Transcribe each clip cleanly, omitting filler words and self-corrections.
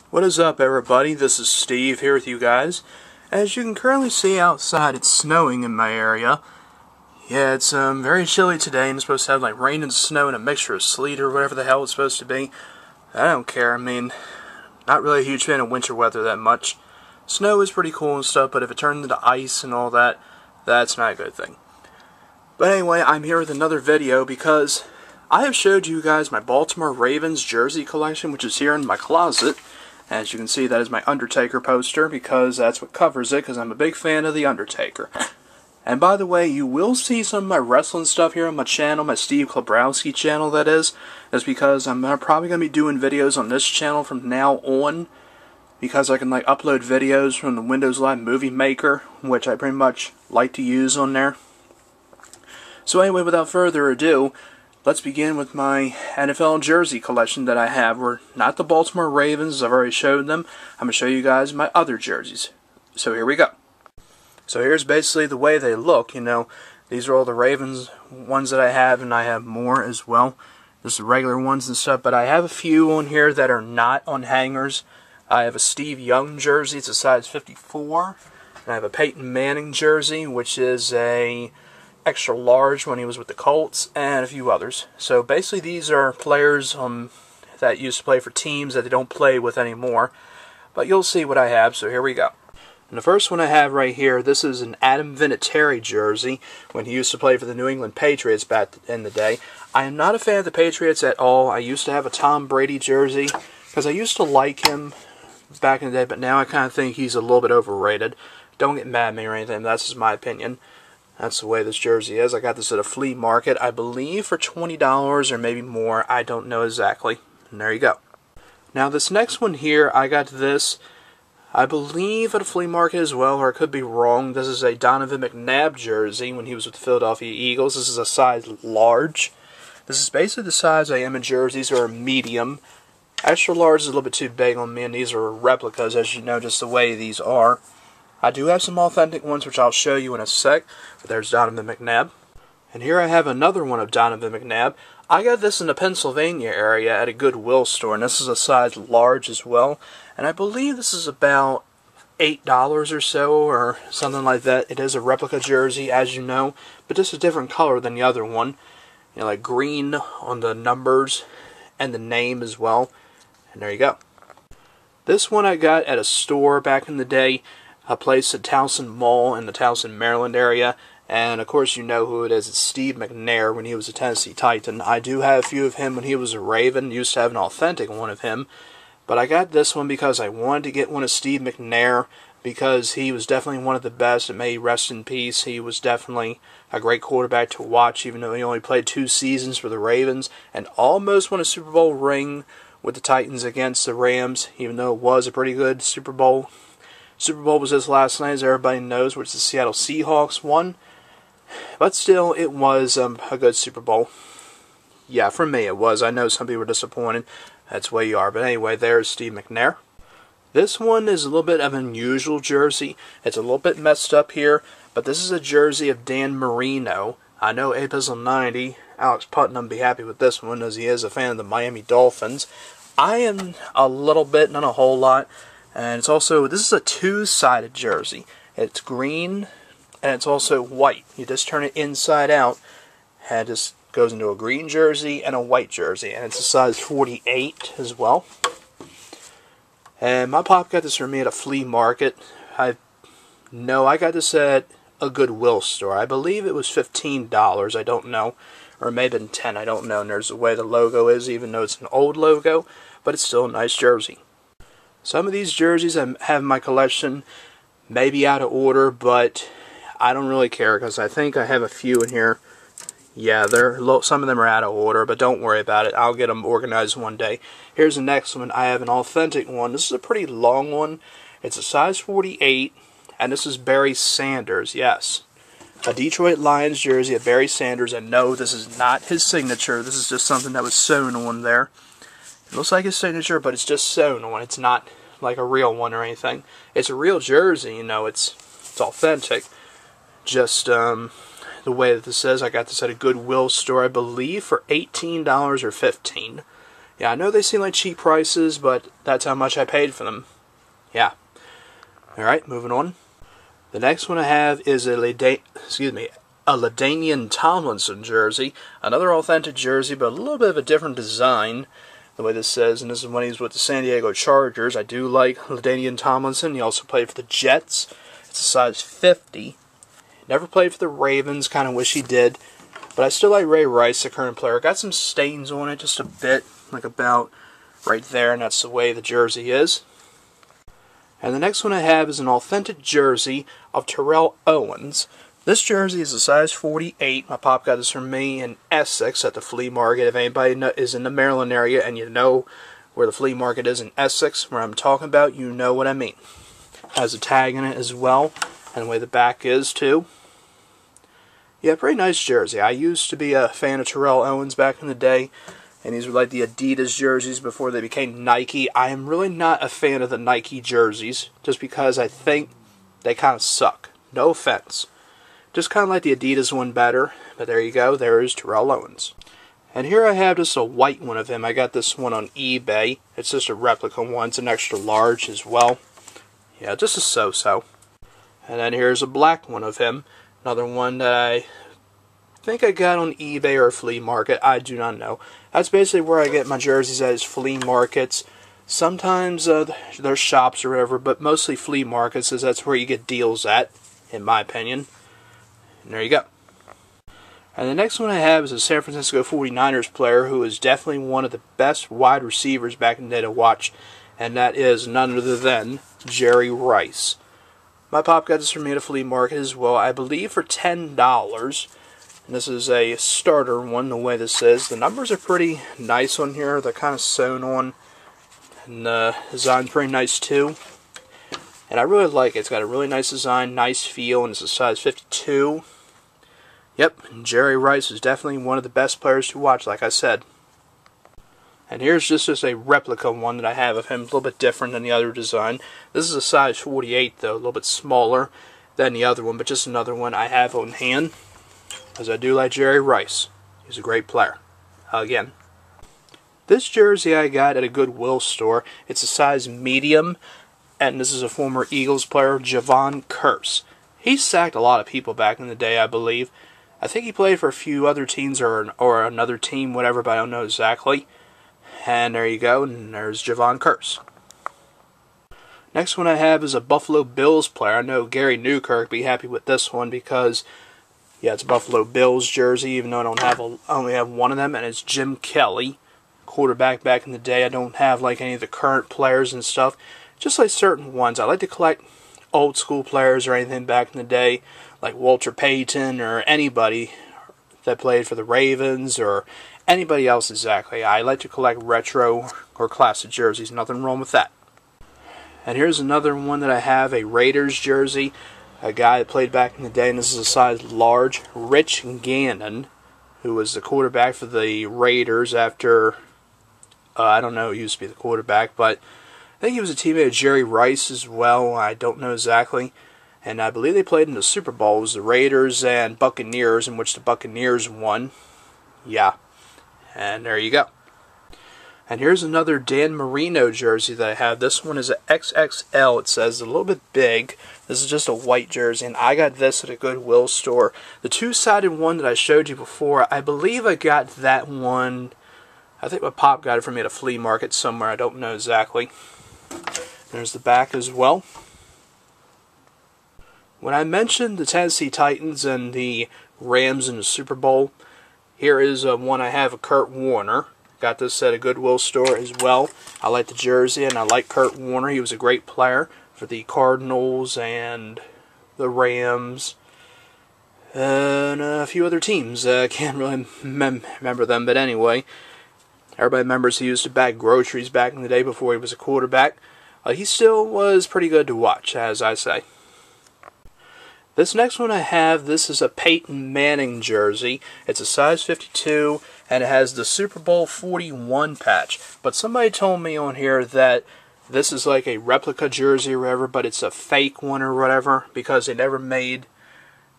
What is up, everybody? This is Steve here with you guys. As you can currently see outside, it's snowing in my area. Yeah, it's very chilly today, and it's supposed to have like rain and snow and a mixture of sleet or whatever the hell it's supposed to be. I don't care. I mean, not really a huge fan of winter weather that much. Snow is pretty cool and stuff, but if it turns into ice and all that, that's not a good thing. But anyway, I'm here with another video because I have showed you guys my Baltimore Ravens jersey collection, which is here in my closet. As you can see, that is my Undertaker poster because that's what covers it, because I'm a big fan of The Undertaker. And by the way, you will see some of my wrestling stuff here on my channel, my Steve Klabrowski channel, that is. That's because I'm probably going to be doing videos on this channel from now on, because I can like upload videos from the Windows Live Movie Maker, which I pretty much like to use on there. So anyway, without further ado, let's begin with my NFL jersey collection that I have. We're not the Baltimore Ravens, I've already showed them. I'm going to show you guys my other jerseys. So here we go. So here's basically the way they look, you know. These are all the Ravens ones that I have, and I have more as well. There's the regular ones and stuff, but I have a few on here that are not on hangers. I have a Steve Young jersey, it's a size 54. And I have a Peyton Manning jersey, which is a extra large when he was with the Colts, and a few others. So basically these are players that used to play for teams that they don't play with anymore. But you'll see what I have, so here we go. And the first one I have right here, this is an Adam Vinatieri jersey when he used to play for the New England Patriots back in the day. I am not a fan of the Patriots at all. I used to have a Tom Brady jersey because I used to like him back in the day, but now I kind of think he's a little bit overrated. Don't get mad at me or anything, that's just my opinion. That's the way this jersey is. I got this at a flea market, I believe for $20 or maybe more. I don't know exactly. And there you go. Now this next one here, I got this, I believe at a flea market as well, or I could be wrong. This is a Donovan McNabb jersey when he was with the Philadelphia Eagles. This is a size large. This is basically the size I am in jerseys, or a medium. Extra large is a little bit too big on me, and these are replicas, as you know, just the way these are. I do have some authentic ones, which I'll show you in a sec. But there's Donovan McNabb. And here I have another one of Donovan McNabb. I got this in the Pennsylvania area at a Goodwill store, and this is a size large as well. And I believe this is about $8 or so, or something like that. It is a replica jersey, as you know, but just a different color than the other one. You know, like green on the numbers and the name as well. And there you go. This one I got at a store back in the day. A place at Towson Mall in the Towson, Maryland area. And of course you know who it is. It's Steve McNair when he was a Tennessee Titan. I do have a few of him when he was a Raven. Used to have an authentic one of him. But I got this one because I wanted to get one of Steve McNair, because he was definitely one of the best. And may he rest in peace. He was definitely a great quarterback to watch, even though he only played 2 seasons for the Ravens and almost won a Super Bowl ring with the Titans against the Rams, even though it was a pretty good Super Bowl. Super Bowl was this last night, as everybody knows, which the Seattle Seahawks won. But still, it was a good Super Bowl. Yeah, for me it was. I know some people were disappointed. That's the way you are. But anyway, there's Steve McNair. This one is a little bit of an unusual jersey. It's a little bit messed up here. But this is a jersey of Dan Marino. I know Apizzle 90, Alex Putnam, be happy with this one, as he is a fan of the Miami Dolphins. I am a little bit, not a whole lot. And it's also, this is a 2-sided jersey. It's green, and it's also white. You just turn it inside out, and it just goes into a green jersey and a white jersey. And it's a size 48 as well. And my pop got this for me at a flea market. I got this at a Goodwill store. I believe it was $15, I don't know. Or maybe $10, I don't know. And there's the way the logo is, even though it's an old logo. But it's still a nice jersey. Some of these jerseys I have in my collection may be out of order, but I don't really care because I think I have a few in here. Yeah, some of them are out of order, but don't worry about it. I'll get them organized one day. Here's the next one. I have an authentic one. This is a pretty long one. It's a size 48, and this is Barry Sanders, yes. A Detroit Lions jersey of Barry Sanders, and no, this is not his signature. This is just something that was sewn on there. It looks like his signature, but it's just sewn on. It's not like a real one or anything. It's a real jersey, you know. It's authentic. Just the way that this says, I got this at a Goodwill store, I believe, for $18 or $15. Yeah, I know they seem like cheap prices, but that's how much I paid for them. Yeah. Alright, moving on. The next one I have is a LaDainian Tomlinson jersey. Another authentic jersey, but a little bit of a different design, the way this says, and this is when he's with the San Diego Chargers. I do like LaDainian Tomlinson. He also played for the Jets. It's a size 50. Never played for the Ravens, kind of wish he did. But I still like Ray Rice, the current player. Got some stains on it, just a bit, like about right there, and that's the way the jersey is. And the next one I have is an authentic jersey of Terrell Owens. This jersey is a size 48. My pop got this from me in Essex at the flea market. If anybody is in the Maryland area and you know where the flea market is in Essex, where I'm talking about, you know what I mean. Has a tag in it as well, and the way the back is too. Yeah, pretty nice jersey. I used to be a fan of Terrell Owens back in the day, and these were like the Adidas jerseys before they became Nike. I am really not a fan of the Nike jerseys, just because I think they kind of suck. No offense. Just kind of like the Adidas one better, but there you go, there is Terrell Owens. And here I have just a white one of him. I got this one on eBay. It's just a replica one, it's an extra large as well. Yeah, just a so-so. And then here's a black one of him. Another one that I think I got on eBay or flea market, I do not know. That's basically where I get my jerseys at, is flea markets. Sometimes there's shops or whatever, but mostly flea markets, as that's where you get deals at, in my opinion. And there you go. And the next one I have is a San Francisco 49ers player who is definitely one of the best wide receivers back in the day to watch, and that is none other than Jerry Rice. My pop got this from me at a flea market as well, I believe for $10. And this is a starter one, the way this is. The numbers are pretty nice on here. They're kind of sewn on, and the design's pretty nice too. And I really like it. It's got a really nice design, nice feel, and it's a size 52. Yep, Jerry Rice is definitely one of the best players to watch, like I said. And here's just a replica one that I have of him, a little bit different than the other design. This is a size 48, though, a little bit smaller than the other one, but just another one I have on hand, because I do like Jerry Rice. He's a great player. Again. This jersey I got at a Goodwill store. It's a size medium, and this is a former Eagles player, Javon Curse. He sacked a lot of people back in the day, I believe. I think he played for a few other teams or another team, whatever, but I don't know exactly. And there you go, and there's Javon Curse. Next one I have is a Buffalo Bills player. I know Gary Newkirk be happy with this one because, yeah, it's a Buffalo Bills jersey, even though I only have one of them, and it's Jim Kelly, quarterback back in the day. I don't have like any of the current players and stuff, just like certain ones. I like to collect old school players or anything back in the day, like Walter Payton or anybody that played for the Ravens or anybody else exactly. I like to collect retro or classic jerseys. Nothing wrong with that. And here's another one that I have, a Raiders jersey. A guy that played back in the day, and this is a size large, Rich Gannon, who was the quarterback for the Raiders after, I don't know, he used to be the quarterback, but I think he was a teammate of Jerry Rice as well. I don't know exactly. And I believe they played in the Super Bowl. It was the Raiders and Buccaneers, in which the Buccaneers won. Yeah. And there you go. And here's another Dan Marino jersey that I have. This one is an XXL. It says a little bit big. This is just a white jersey, and I got this at a Goodwill store. The two-sided one that I showed you before, I believe I got that one. I think my pop got it for me at a flea market somewhere. I don't know exactly. There's the back as well. When I mentioned the Tennessee Titans and the Rams in the Super Bowl, here is one I have of Kurt Warner. Got this at a Goodwill store as well. I like the jersey, and I like Kurt Warner. He was a great player for the Cardinals and the Rams and a few other teams. I can't really remember them, but anyway. Everybody remembers he used to bag groceries back in the day before he was a quarterback. He still was pretty good to watch, as I say. This next one I have, this is a Peyton Manning jersey. It's a size 52, and it has the Super Bowl 41 patch. But somebody told me on here that this is like a replica jersey or whatever, but it's a fake one or whatever, because they never made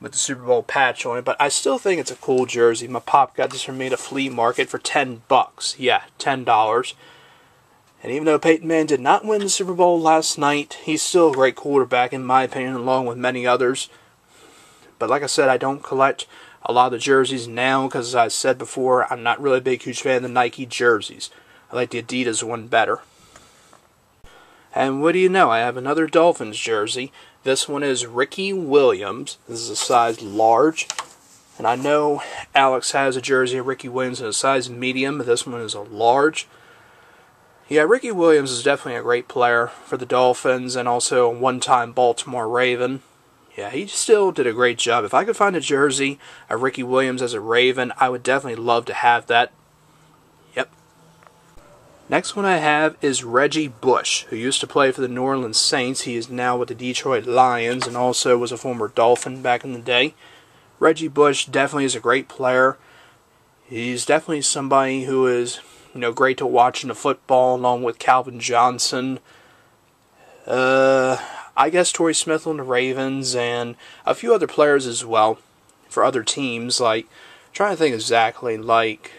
with the Super Bowl patch on it, but I still think it's a cool jersey. My pop got this from me at a flea market for $10. Yeah, $10. And even though Peyton Manning did not win the Super Bowl last night, he's still a great quarterback in my opinion, along with many others. But like I said, I don't collect a lot of the jerseys now because, as I said before, I'm not really a big, huge fan of the Nike jerseys. I like the Adidas one better. And what do you know, I have another Dolphins jersey. This one is Ricky Williams. This is a size large. And I know Alex has a jersey of Ricky Williams in a size medium, but this one is a large. Yeah, Ricky Williams is definitely a great player for the Dolphins and also a one-time Baltimore Raven. Yeah, he still did a great job. If I could find a jersey of Ricky Williams as a Raven, I would definitely love to have that. Yep. Next one I have is Reggie Bush, who used to play for the New Orleans Saints. He is now with the Detroit Lions and also was a former Dolphin back in the day. Reggie Bush definitely is a great player. He's definitely somebody who is, great to watch in the football, along with Calvin Johnson. I guess Torrey Smith on the Ravens, and a few other players as well for other teams. Like, trying to think exactly, like,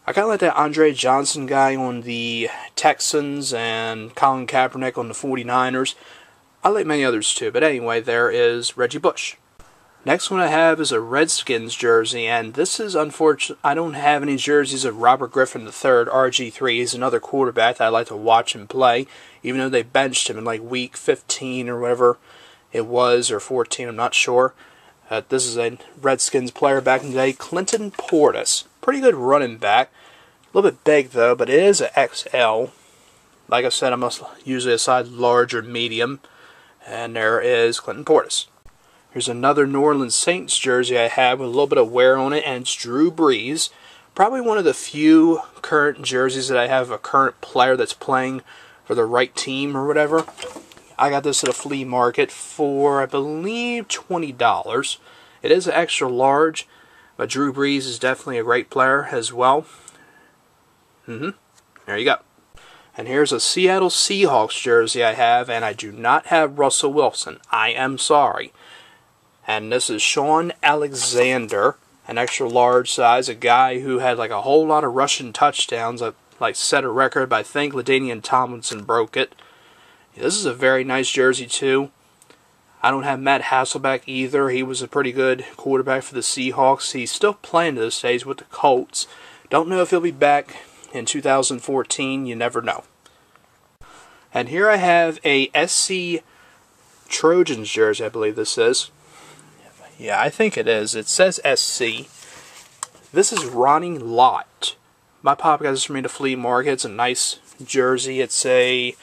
I kind of like that Andre Johnson guy on the Texans and Colin Kaepernick on the 49ers. I like many others too, but anyway, there is Reggie Bush. Next one I have is a Redskins jersey, and this is unfortunate. I don't have any jerseys of Robert Griffin III, RG3. He's another quarterback that I like to watch him play, even though they benched him in like week 15 or whatever it was, or 14, I'm not sure. This is a Redskins player back in the day, Clinton Portis. Pretty good running back. A little bit big though, but it is an XL. Like I said, I'm usually a size large or medium. And there is Clinton Portis. Here's another New Orleans Saints jersey I have with a little bit of wear on it, and it's Drew Brees. Probably one of the few current jerseys that I have a current player that's playing for the right team or whatever. I got this at a flea market for, I believe, $20. It is an extra large, but Drew Brees is definitely a great player as well. There you go. And here's a Seattle Seahawks jersey I have, and I do not have Russell Wilson. I am sorry. And this is Sean Alexander, an extra large size, a guy who had like a whole lot of rushing touchdowns, like set a record, but I think LaDainian Tomlinson broke it. This is a very nice jersey too. I don't have Matt Hasselbeck either. He was a pretty good quarterback for the Seahawks. He's still playing to this stage with the Colts. Don't know if he'll be back in 2014. You never know. And here I have a SC Trojans jersey, I believe this is. Yeah, I think it is. It says SC. This is Ronnie Lott. My pop got this for me at a flea market. It's a nice jersey. It's a,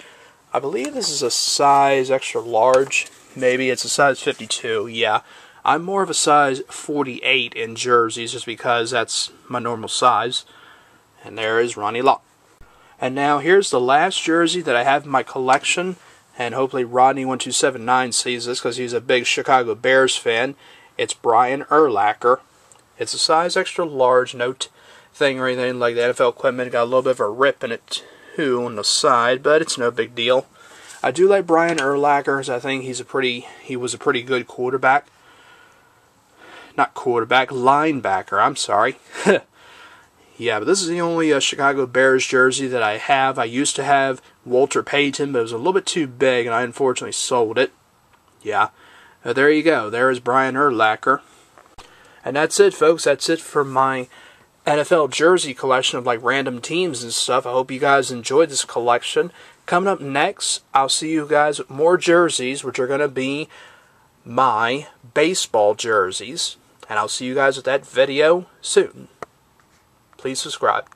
I believe this is a size extra large. Maybe it's a size 52. Yeah, I'm more of a size 48 in jerseys just because that's my normal size. And there is Ronnie Lott. And now here's the last jersey that I have in my collection. And hopefully Rodney1279 sees this because he's a big Chicago Bears fan. It's Brian Urlacher. It's a size extra large, no thing or anything like the NFL equipment. Got a little bit of a rip in it too on the side, but it's no big deal. I do like Brian Urlacher because I think he was a pretty good quarterback. Not quarterback, linebacker, I'm sorry. Yeah, but this is the only Chicago Bears jersey that I have. I used to have Walter Payton, but it was a little bit too big, and I unfortunately sold it. Yeah. There you go. There is Brian Urlacher. And that's it, folks. That's it for my NFL jersey collection of like random teams and stuff. I hope you guys enjoyed this collection. Coming up next, I'll see you guys with more jerseys, which are going to be my baseball jerseys. And I'll see you guys with that video soon. Please subscribe.